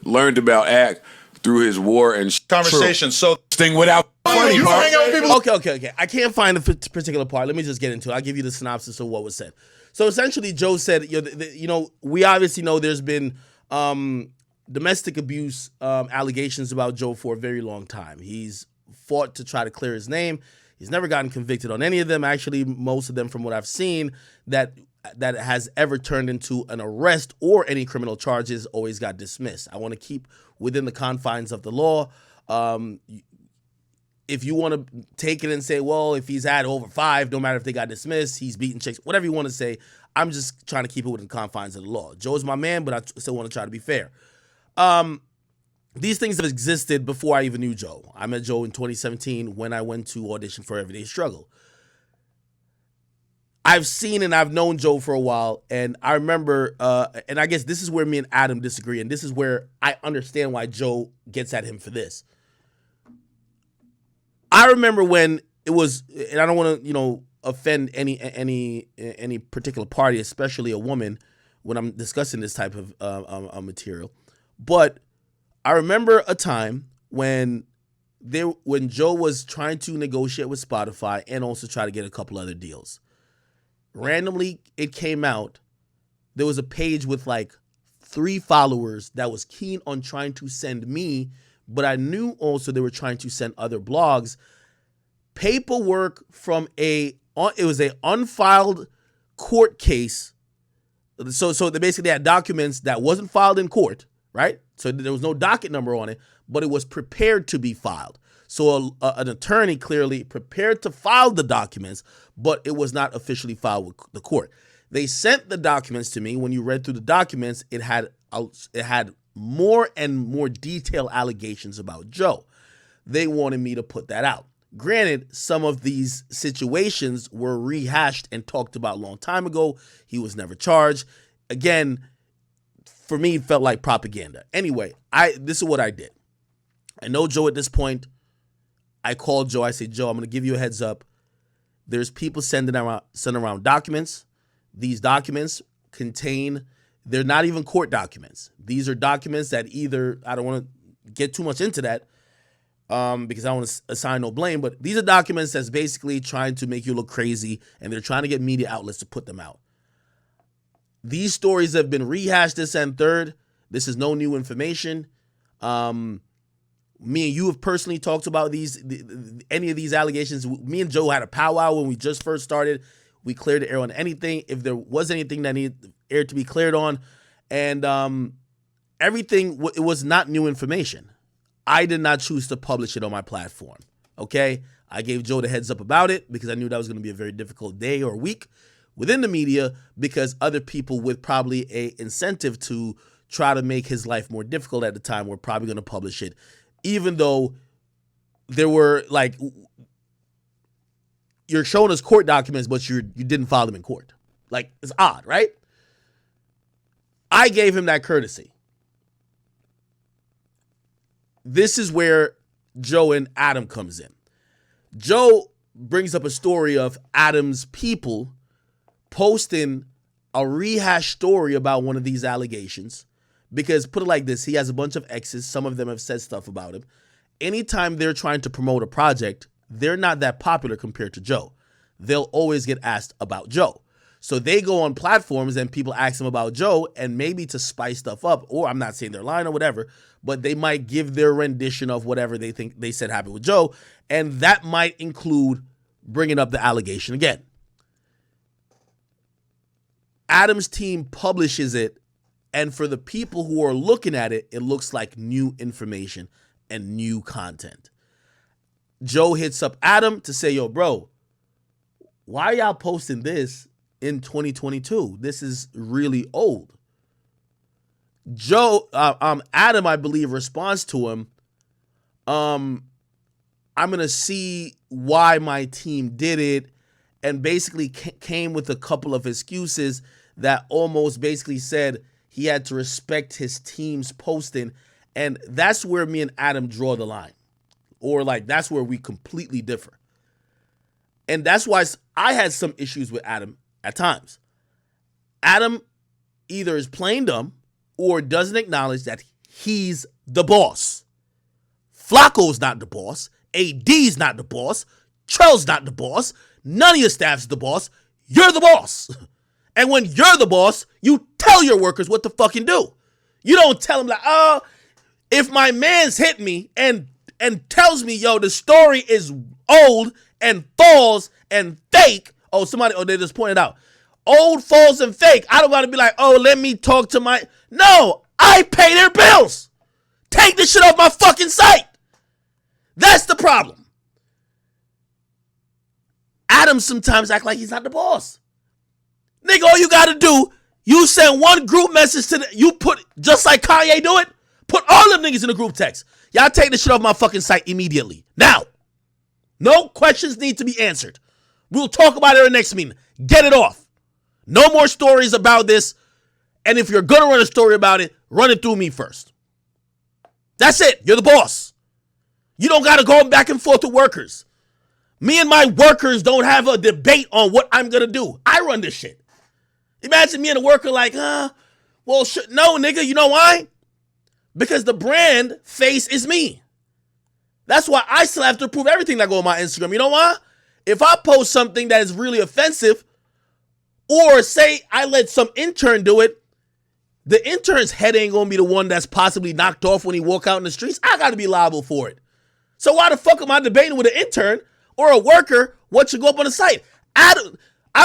learned about Ak through his war and conversation. So thing without funny you part. hang out with people. Okay. I can't find a particular part. Let me just get into it. I'll give you the synopsis of what was said. So essentially, Joe said, we obviously know there's been domestic abuse allegations about Joe for a very long time. He's fought to try to clear his name. He's never gotten convicted on any of them. Actually, most of them, from what I've seen, that has ever turned into an arrest or any criminal charges always got dismissed. I want to keep within the confines of the law. If you want to take it and say, well, if he's had over 5, no matter if they got dismissed, he's beating chicks, whatever you want to say, I'm just trying to keep it within the confines of the law. Joe's my man, but I still want to try to be fair. These things have existed before I even knew Joe. I met Joe in 2017 when I went to audition for Everyday Struggle. I've seen and I've known Joe for a while, and I remember, and I guess this is where me and Adam disagree, and this is where I understand why Joe gets at him for this. I remember when it was, and I don't want to, offend any particular party, especially a woman, when I'm discussing this type of material, but I remember a time when Joe was trying to negotiate with Spotify and also try to get a couple other deals. Randomly, it came out, there was a page with like 3 followers that was keen on trying to send me, but I knew also they were trying to send other blogs, paperwork from it was a unfiled court case. So they basically had documents that wasn't filed in court, right? So there was no docket number on it, but it was prepared to be filed. So an attorney clearly prepared to file the documents, but it was not officially filed with the court. They sent the documents to me. When you read through the documents, it had more and more detailed allegations about Joe. They wanted me to put that out. Granted, some of these situations were rehashed and talked about a long time ago. He was never charged. Again, for me, it felt like propaganda. Anyway, this is what I did. I know Joe at this point. I called Joe. I said, Joe, I'm going to give you a heads up. There's people sending around documents. These documents they're not even court documents. These are documents that either, I don't want to get too much into that because I don't want to assign no blame, but these are documents that's basically trying to make you look crazy, and they're trying to get media outlets to put them out. These stories have been rehashed this and third. This is no new information. Me and you have personally talked about any of these allegations. Me and Joe had a powwow when we just first started. We cleared the air on anything. If there was anything that needed the air to be cleared on, and everything, it was not new information. I did not choose to publish it on my platform, okay? I gave Joe the heads up about it because I knew that was going to be a very difficult day or week within the media, because other people with probably a incentive to try to make his life more difficult at the time were probably going to publish it, even though there were, like, you're showing us court documents, but you didn't file them in court. Like, it's odd, right? I gave him that courtesy. This is where Joe and Adam comes in. Joe brings up a story of Adam's people posting a rehash story about one of these allegations, because, put it like this, he has a bunch of exes. Some of them have said stuff about him. Anytime they're trying to promote a project, they're not that popular compared to Joe. They'll always get asked about Joe. So they go on platforms and people ask them about Joe, and maybe to spice stuff up, or I'm not saying they're lying or whatever, but they might give their rendition of whatever they think they said happened with Joe, and that might include bringing up the allegation again. Adam's team publishes it, and for the people who are looking at it, it looks like new information and new content. Joe hits up Adam to say, yo, bro, why are y'all posting this in 2022? This is really old. Adam, I believe, responds to him, I'm going to see why my team did it, and basically came with a couple of excuses that almost basically said he had to respect his team's posting, and that's where me and Adam draw the line. Or, like, that's where we completely differ. And that's why I had some issues with Adam at times. Adam either is plain dumb or doesn't acknowledge that he's the boss. Flacco's not the boss. AD's not the boss. Trell's not the boss. None of your staff's the boss. You're the boss. And when you're the boss, you tell your workers what to fucking do. You don't tell them like, oh, if my man's hit me and tells me, yo, the story is old and false and fake. Oh, they just pointed out. Old, false, and fake. I don't want to be like, oh, let me talk to my... No, I pay their bills. Take this shit off my fucking site. That's the problem. Adam sometimes act like he's not the boss. Nigga, all you gotta do, you send one group message to you put, just like Kanye do it, put all them niggas in the group text. Y'all take this shit off my fucking site immediately. Now. No questions need to be answered. We'll talk about it in the next meeting. Get it off. No more stories about this. And if you're gonna run a story about it, run it through me first. That's it. You're the boss. You don't gotta go back and forth with workers. Me and my workers don't have a debate on what I'm gonna do. I run this shit. Imagine me and a worker like, no, nigga, you know why? Because the brand face is me. That's why I still have to approve everything that go on my Instagram. You know why? If I post something that is really offensive, or say I let some intern do it, the intern's head ain't gonna be the one that's possibly knocked off when he walk out in the streets. I gotta be liable for it. So why the fuck am I debating with an intern or a worker what should go up on the site? I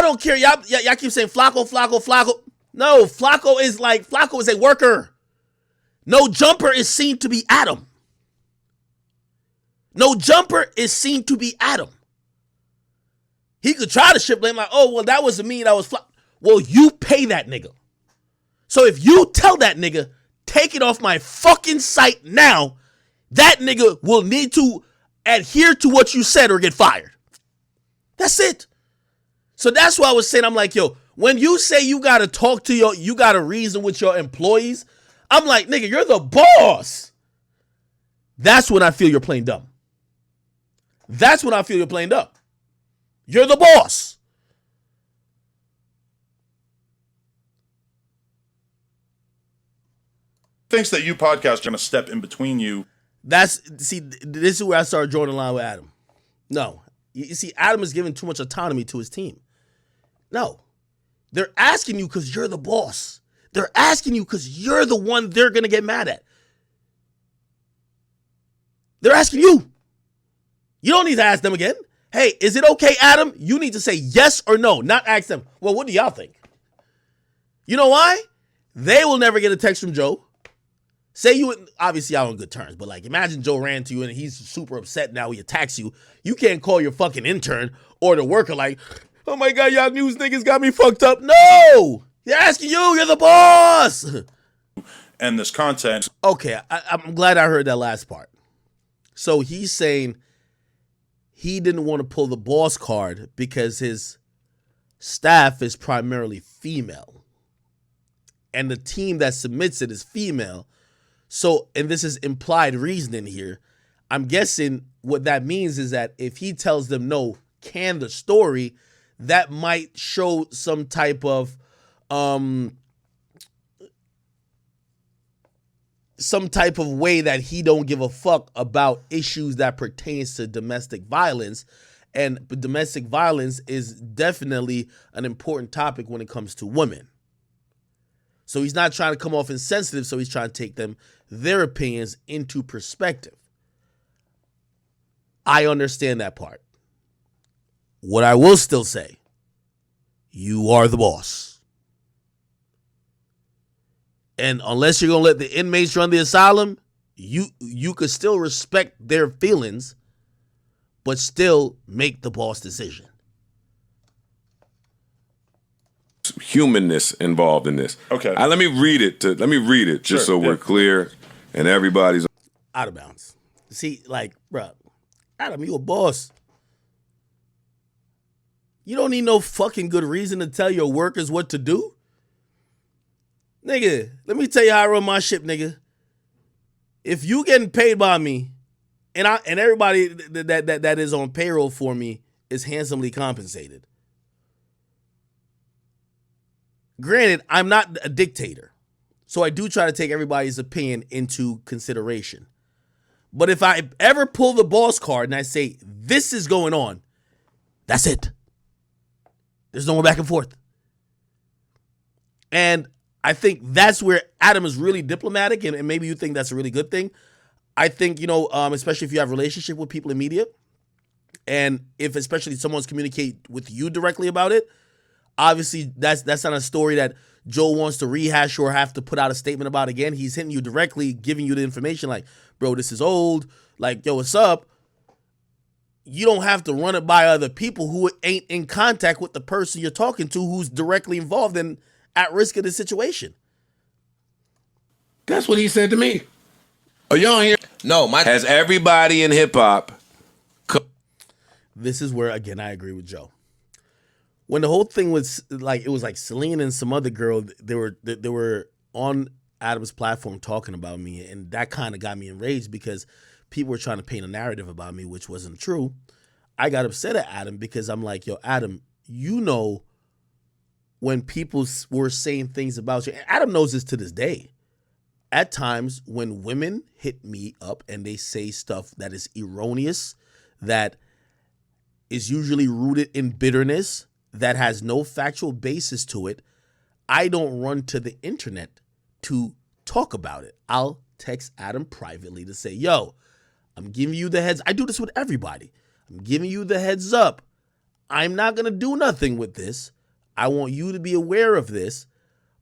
don't care. Y'all keep saying Flacco. No, Flacco is a worker. No Jumper is seen to be Adam. No Jumper is seen to be Adam. He could try to ship blame like, oh, well, that wasn't me, that was Flacco. Well, you pay that nigga. So if you tell that nigga, take it off my fucking site now, that nigga will need to adhere to what you said or get fired. That's it. So that's why I was saying, I'm like, yo, when you say you got to talk to you got to reason with your employees, I'm like, nigga, you're the boss. That's when I feel you're playing dumb. That's when I feel you're playing dumb. You're the boss. Thinks that you podcast are going to step in between you. This is where I started drawing the line with Adam. No. You see, Adam is giving too much autonomy to his team. No. They're asking you because you're the boss. They're asking you because you're the one they're going to get mad at. They're asking you. You don't need to ask them again. Hey, is it okay, Adam? You need to say yes or no, not ask them, well, what do y'all think? You know why? They will never get a text from Joe. Say you, obviously y'all on good terms, but like imagine Joe ran to you and he's super upset now he attacks you. You can't call your fucking intern or the worker like, oh my God, y'all news niggas got me fucked up. No! They're asking you, you're the boss! And this content. Okay, I'm glad I heard that last part. So he's saying he didn't want to pull the boss card because his staff is primarily female. And the team that submits it is female. So, and this is implied reasoning here. I'm guessing what that means is that if he tells them no, can the story, that might show some type of way that he don't give a fuck about issues that pertains to domestic violence. And domestic violence is definitely an important topic when it comes to women. So he's not trying to come off insensitive, so he's trying to take their opinions into perspective. I understand that part. What I will still say, you are the boss. And unless you're going to let the inmates run the asylum, you could still respect their feelings, but still make the boss decision. Humanness involved in this. Okay. Let me read it just so we're clear and everybody's out of bounds. See, like, bro, Adam, you a boss. You don't need no fucking good reason to tell your workers what to do. Nigga, let me tell you how I run my ship, nigga. If you getting paid by me, and everybody that is on payroll for me is handsomely compensated. Granted, I'm not a dictator. So I do try to take everybody's opinion into consideration. But if I ever pull the boss card and I say, this is going on, that's it. There's no more back and forth. And I think that's where Adam is really diplomatic, and maybe you think that's a really good thing. I think, especially if you have a relationship with people in media, and if especially someone's communicate with you directly about it, obviously that's not a story that Joe wants to rehash or have to put out a statement about again. He's hitting you directly, giving you the information like, bro, this is old. Like, yo, what's up? You don't have to run it by other people who ain't in contact with the person you're talking to who's directly involved and at risk of the situation. That's what he said to me. Oh, y'all hear? No, Has everybody in hip hop? This is where, again, I agree with Joe. When the whole thing was like, it was like Celine and some other girl, they were on Adam's platform talking about me, and that kind of got me enraged because people were trying to paint a narrative about me, which wasn't true. I got upset at Adam because I'm like, yo, Adam, when people were saying things about you, and Adam knows this to this day, at times when women hit me up and they say stuff that is erroneous, that is usually rooted in bitterness, that has no factual basis to it, I don't run to the internet to talk about it. I'll text Adam privately to say, yo, I'm giving you the heads. I do this with everybody. I'm giving you the heads up. I'm not going to do nothing with this. I want you to be aware of this.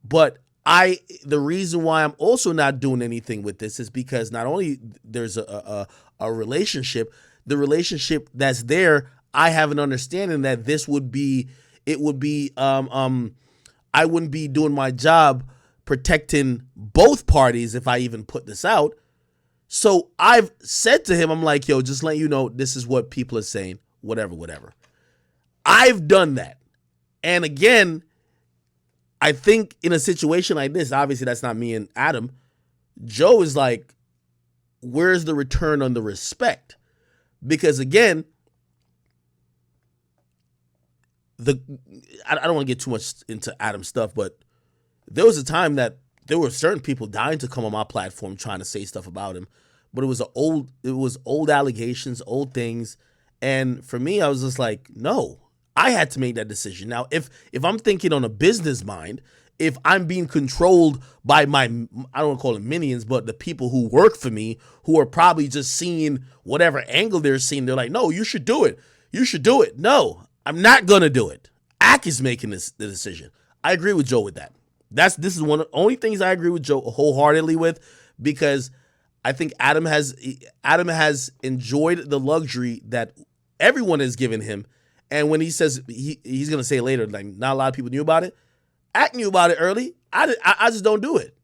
But the reason why I'm also not doing anything with this is because not only there's a relationship, the relationship that's there, I have an understanding that I wouldn't be doing my job protecting both parties if I even put this out. So I've said to him, I'm like, yo, just letting you know, this is what people are saying, whatever. I've done that. And again, I think in a situation like this, obviously that's not me and Adam, Joe is like, where's the return on the respect? Because again, I don't want to get too much into Adam's stuff, but there was a time that there were certain people dying to come on my platform trying to say stuff about him, but it was old allegations, old things, and for me, I was just like, no, I had to make that decision. Now, if I'm thinking on a business mind, if I'm being controlled by I don't want to call them minions, but the people who work for me, who are probably just seeing whatever angle they're seeing, they're like, no, you should do it. You should do it. No, I'm not going to do it. Ak is making the decision. I agree with Joe with that. This is one of the only things I agree with Joe wholeheartedly with, because I think Adam has enjoyed the luxury that everyone has given him. And when he says he's going to say later, like, not a lot of people knew about it. Ak knew about it early. I just don't do it.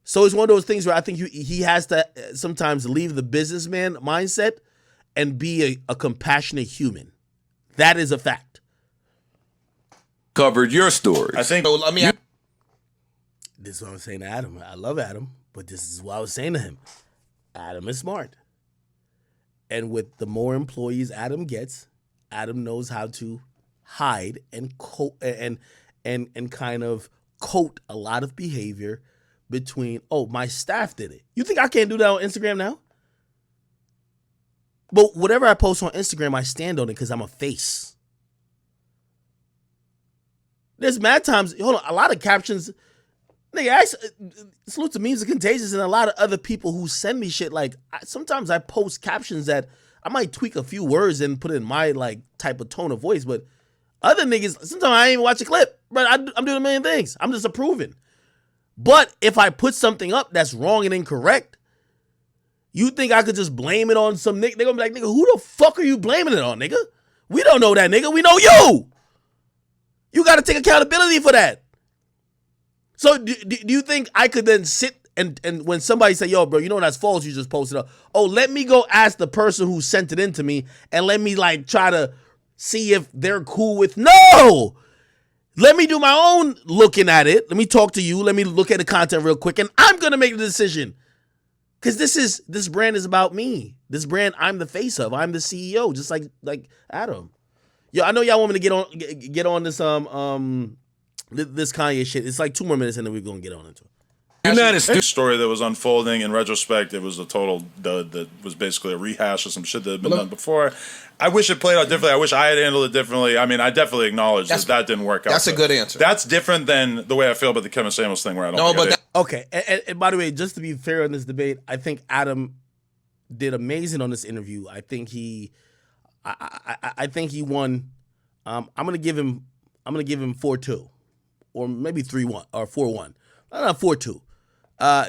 So it's one of those things where I think he has to sometimes leave the businessman mindset and be a compassionate human. That is a fact. Covered your stories. I think. This is what I was saying to Adam. I love Adam, but this is what I was saying to him. Adam is smart. And with the more employees Adam gets, Adam knows how to hide and kind of coat a lot of behavior between, oh, my staff did it. You think I can't do that on Instagram now? But whatever I post on Instagram, I stand on it because I'm a face. There's mad times, hold on, a lot of captions, nigga, salute to memes are contagious, and a lot of other people who send me shit, like, sometimes I post captions that I might tweak a few words and put it in my, like, type of tone of voice, but other niggas, sometimes I ain't even watch a clip, but I'm doing a million things. I'm just approving. But if I put something up that's wrong and incorrect, you think I could just blame it on some nigga? They're gonna be like, nigga, who the fuck are you blaming it on, nigga? We don't know that, nigga. We know you. You got to take accountability for that. So do you think I could then sit and when somebody say, yo, bro, you know that's false, you just posted up. Oh, let me go ask the person who sent it in to me and let me like try to see if they're cool with. No. Let me do my own looking at it. Let me talk to you. Let me look at the content real quick, and I'm going to make the decision. Because this brand is about me. This brand I'm the face of. I'm the CEO, just like Adam. Yo, I know y'all want me to get on this this Kanye shit. It's like 2 more minutes and then we're gonna get on into it. This story that was unfolding in retrospect, it was a total dud that was basically a rehash of some shit that had been done before. I wish it played out differently. I wish I had handled it differently. I mean, I definitely acknowledge that didn't work out. That's a good answer. That's different than the way I feel about the Kevin Samuels thing, where I don't. Okay, and by the way, just to be fair on this debate, I think Adam did amazing on this interview. I think I think he won. I'm gonna give him 4-2, or maybe 3-1 or 4-1. Not 4-2.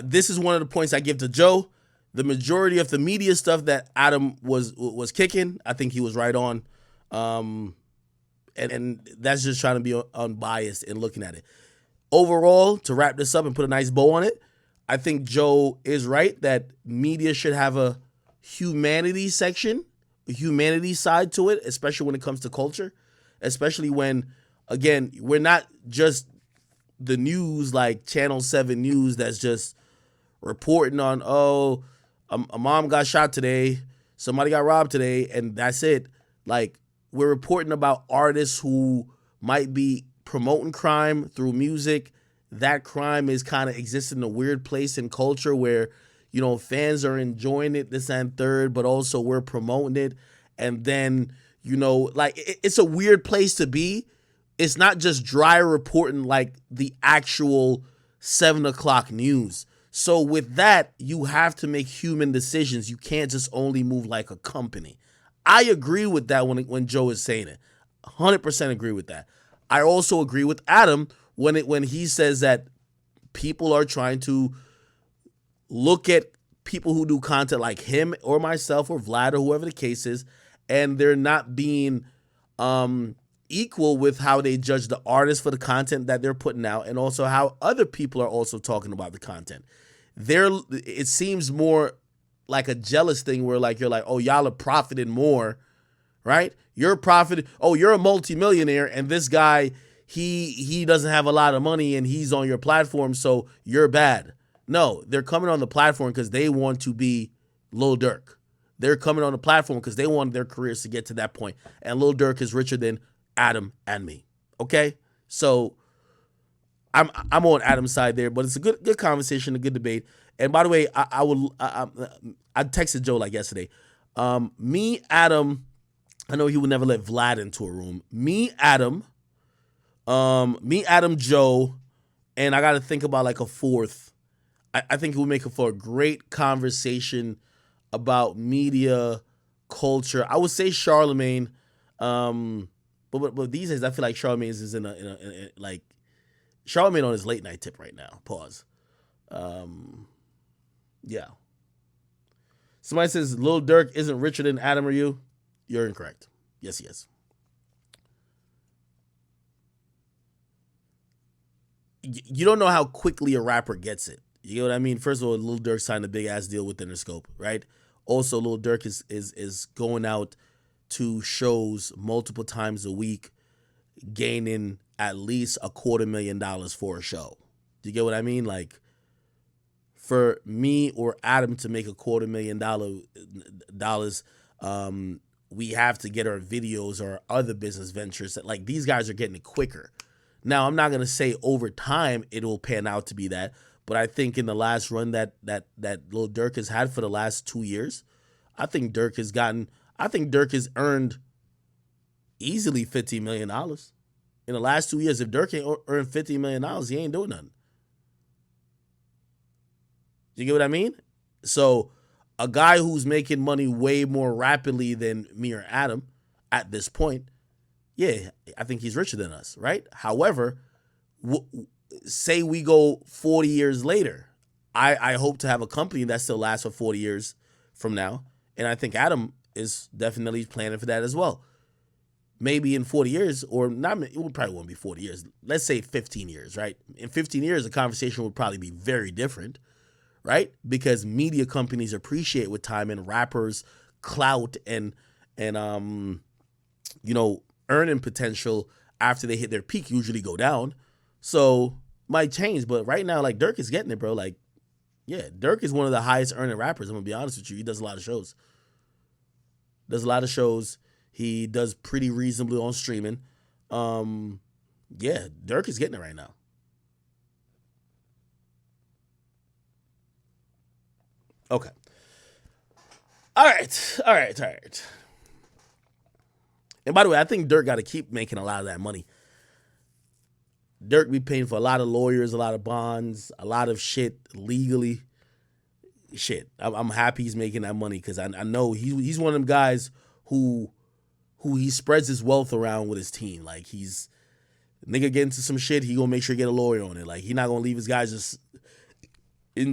This is one of the points I give to Joe. The majority of the media stuff that Adam was kicking, I think he was right on. And that's just trying to be unbiased in looking at it. Overall, to wrap this up and put a nice bow on it, I think Joe is right that media should have a humanity section, a humanity side to it, especially when it comes to culture, especially when, again, we're not just the news like Channel 7 News that's just reporting on, a mom got shot today, somebody got robbed today, and that's it. Like, we're reporting about artists who might be promoting crime through music. That crime is kind of existing in a weird place in culture where, you know, fans are enjoying it, this and third, but also we're promoting it. And then, you know, like, it's a weird place to be. It's not just dry reporting like the actual 7 o'clock news. So with that, you have to make human decisions. You can't just only move like a company. I agree with that when Joe is saying it. 100% agree with that. I also agree with Adam when he says that people are trying to look at people who do content like him or myself or Vlad or whoever the case is, and they're not being equal with how they judge the artist for the content that they're putting out, and also how other people are also talking about the content. It seems more like a jealous thing where like you're like, oh, y'all are profiting more, right? You're profiting. Oh, you're a multimillionaire, and this guy, he doesn't have a lot of money and he's on your platform, so you're bad. No, they're coming on the platform because they want to be Lil Durk. They're coming on the platform because they want their careers to get to that point. And Lil Durk is richer than Adam and me. Okay? So I'm on Adam's side there, but it's a good conversation, a good debate. And by the way, I texted Joe like yesterday. Me, Adam, I know he would never let Vlad into a room. Me, Adam, Joe, and I got to think about like a fourth. I think it would make it for a great conversation about media, culture. I would say Charlemagne, but these days I feel like Charlemagne is in a like Charlemagne on his late night tip right now. Pause. Yeah. Somebody says Lil Durk isn't richer than Adam or you. You're incorrect. Yes, he is. You don't know how quickly a rapper gets it. You know what I mean? First of all, Lil Durk signed a big ass deal with Interscope, right? Also, Lil Durk is going out to shows multiple times a week, gaining at least $250,000 for a show. Do you get what I mean? Like, for me or Adam to make $250,000, we have to get our videos or other business ventures. That, like, these guys are getting it quicker. Now, I'm not gonna say over time it will pan out to be that, but I think in the last run that Lil Durk has had for the last 2 years, I think Durk has earned easily $15 million. In the last 2 years, if Durk ain't earned $50 million, he ain't doing nothing. You get what I mean? So a guy who's making money way more rapidly than me or Adam at this point, yeah, I think he's richer than us, right? However, say we go 40 years later, I hope to have a company that still lasts for 40 years from now, and I think Adam is definitely planning for that as well. Maybe in 40 years, or not, it probably won't be 40 years. Let's say 15 years, right? In 15 years, the conversation would probably be very different, right? Because media companies appreciate with time, and rappers clout and earning potential after they hit their peak usually go down. So might change, but right now, like, Durk is getting it, bro. Like, yeah, Durk is one of the highest earning rappers. I'm gonna be honest with you. He does a lot of shows. He does pretty reasonably on streaming. Yeah, Dirk is getting it right now. Okay. All right. And by the way, I think Dirk got to keep making a lot of that money. Dirk be paying for a lot of lawyers, a lot of bonds, a lot of shit legally. Shit, I'm happy he's making that money because I know he's one of them guys who he spreads his wealth around with his team. Like nigga get into some shit, he gonna make sure he get a lawyer on it. Like he not gonna leave his guys just in